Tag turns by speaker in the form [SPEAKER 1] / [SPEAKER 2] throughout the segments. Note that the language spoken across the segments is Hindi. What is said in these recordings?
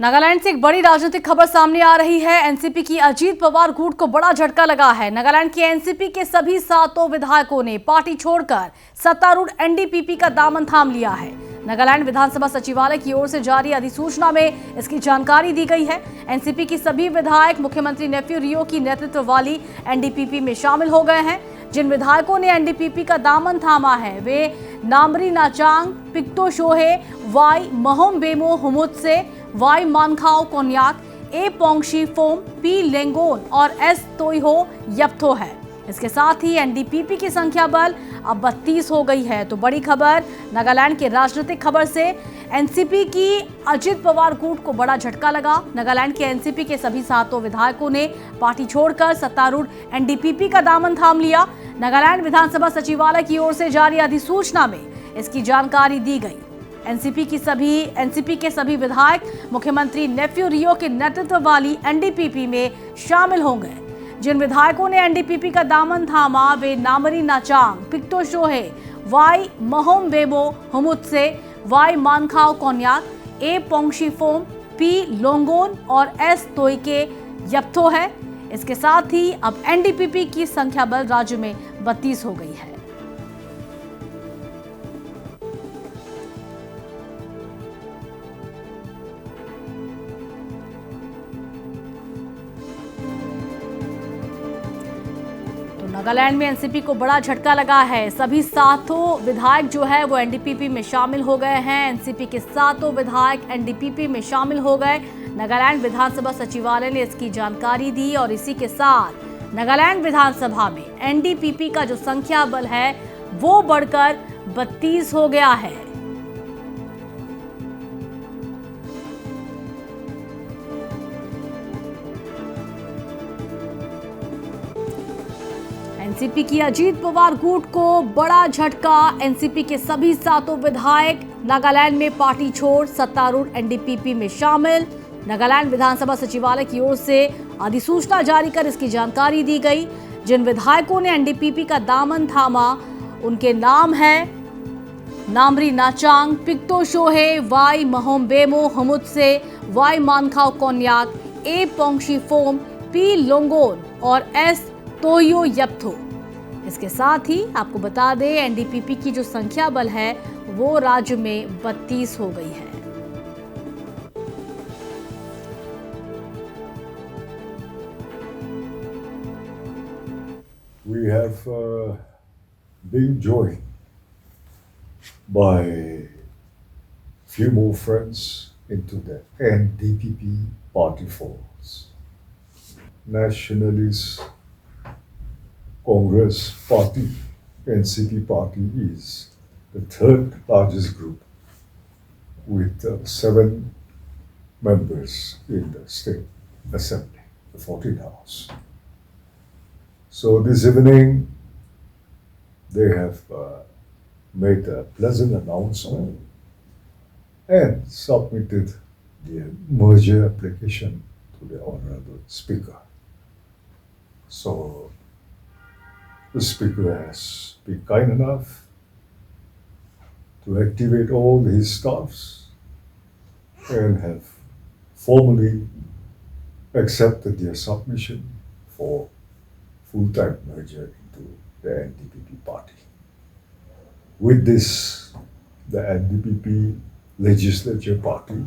[SPEAKER 1] नागालैंड से एक बड़ी राजनीतिक खबर सामने आ रही है। एनसीपी की अजीत पवार गुट को बड़ा झटका लगा है। नागालैंड की एनसीपी के सभी 7 विधायकों ने पार्टी छोड़कर सत्तारूढ़ एनडीपीपी का दामन थाम लिया है। नागालैंड विधानसभा सचिवालय की ओर से जारी अधिसूचना में इसकी जानकारी दी गई है। एनसीपी की सभी विधायक मुख्यमंत्री नेफ्यू रियो की नेतृत्व वाली एनडीपीपी में शामिल हो गए हैं। जिन विधायकों ने एनडीपीपी का दामन थामा है वे नामरी नाचांग पिक्तो शोहे, वाई महोम हुमुत्से, वाई मानखाओ कोन्याक, ए पोंगशी फोम, पी लेंगोन और एस तोइहो यप्थो है। इसके साथ ही एनडीपीपी की संख्या बल अब 32 हो गई है। तो बड़ी खबर नागालैंड के राजनीतिक खबर से एनसीपी की अजित पवार गुट को बड़ा झटका लगा। नागालैंड के एनसीपी के सभी 7 विधायकों ने पार्टी छोड़कर सत्तारूढ़ एनडीपीपी का दामन थाम लिया। नागालैंड विधानसभा सचिवालय की ओर से जारी अधिसूचना में इसकी जानकारी दी गई। एनसीपी के सभी विधायक मुख्यमंत्री नेफ्यू रियो के नेतृत्व वाली एनडीपीपी में शामिल होंगे। जिन विधायकों ने एनडीपीपी का दामन थामा वे नामरी नाचांग पिक्तो शोहे, वाई महोम हुमुत्से, वाई मानखाओ कोन्याक, ए पोंगशी फोम, पी लोंगोन और एस तोइके यप्थो है। इसके साथ ही अब एनडीपीपी की संख्या बल राज्य में 32 हो गई है। नागालैंड में एनसीपी को बड़ा झटका लगा है। सभी 7 विधायक जो है वो एनडीपीपी में शामिल हो गए हैं। एनसीपी के 7 विधायक एनडीपीपी में शामिल हो गए। नागालैंड विधानसभा सचिवालय ने इसकी जानकारी दी और इसी के साथ नागालैंड विधानसभा में एनडीपीपी का जो संख्या बल है वो बढ़कर 32 हो गया है। एनसीपी की अजीत पवार गुट को बड़ा झटका। एनसीपी के सभी 7 विधायक नागालैंड में पार्टी छोड़ सत्तारूढ़ एनडीपीपी में शामिल। नागालैंड विधानसभा सचिवालय की ओर से अधिसूचना जारी कर इसकी जानकारी दी गई। जिन विधायकों ने एनडीपीपी का दामन थामा उनके नाम है नामरी नाचांग पिक्तो शोहे, वाई महोम हुमुत्से, वाई मानखाओ कोन्याक, ए पोंगशी फोम, पी लोंगोन और एस तोइहो यप्थो। इसके साथ ही आपको बता दें एनडीपीपी की जो संख्या बल है वो राज्य में 32 हो गई है।
[SPEAKER 2] We have been joined by few more friends into the NDPP party force. Nationalist Congress Party, NCP Party, is the 3rd largest group with 7 members in the State Assembly, the 14th House. So this evening they have made a pleasant announcement and submitted their merger application to the Honorable Speaker. So the Speaker has been kind enough to activate all his staffs and have formally accepted their submission for full-time merger into the NDPP party. With this, the NDPP legislature party,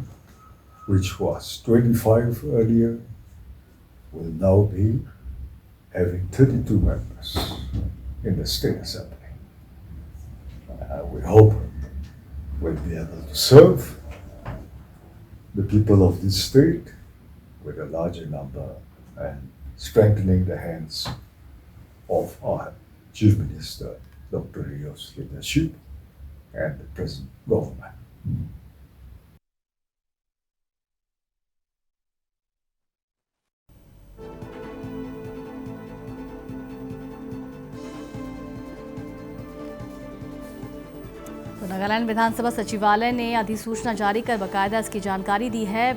[SPEAKER 2] which was 25 earlier, will now be having 32 members in the State Assembly. We hope we'll be able to serve the people of this state with a larger number and strengthening the hands of our Chief Minister, Dr. Rio's leadership and the present government.
[SPEAKER 1] तो नागालैंड विधानसभा सचिवालय ने अधिसूचना जारी कर बकायदा इसकी जानकारी दी है।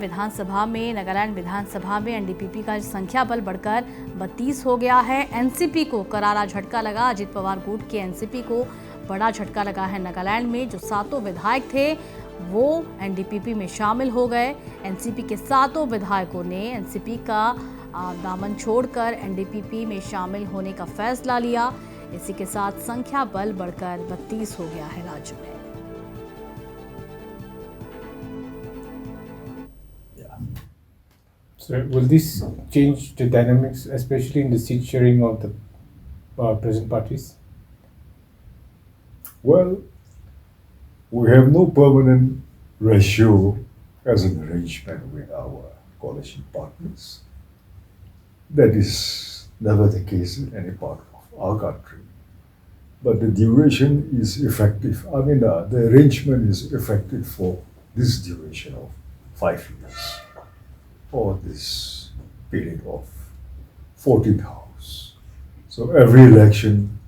[SPEAKER 1] नागालैंड विधानसभा में एनडीपीपी का संख्या बल बढ़कर 32 हो गया है। एनसीपी को करारा झटका लगा। अजित पवार गुट के एनसीपी को बड़ा झटका लगा है। नागालैंड में जो 7 विधायक थे वो एनडीपीपी में शामिल हो गए। एनसीपी के सातों विधायकों ने एनसीपी का दामन छोड़कर एनडीपीपी में शामिल होने का फैसला लिया। इसी के साथ संख्या बल बढ़कर 32 हो गया है राज्य में।
[SPEAKER 3] So will this change the dynamics, especially in the seat sharing of the present parties?
[SPEAKER 2] Well, we have no permanent ratio as an arrangement with our coalition partners. That is never the case in any part of our country. But the duration is effective. I mean, the arrangement is effective for this duration of 5 years, or this period of 14 hours. So every election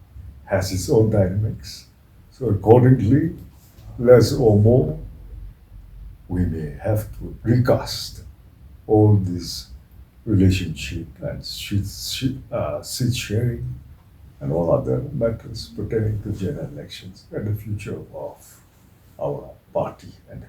[SPEAKER 2] has its own dynamics. So accordingly, less or more, we may have to recast all this relationship and seat sharing and all other matters pertaining to general elections and the future of our party and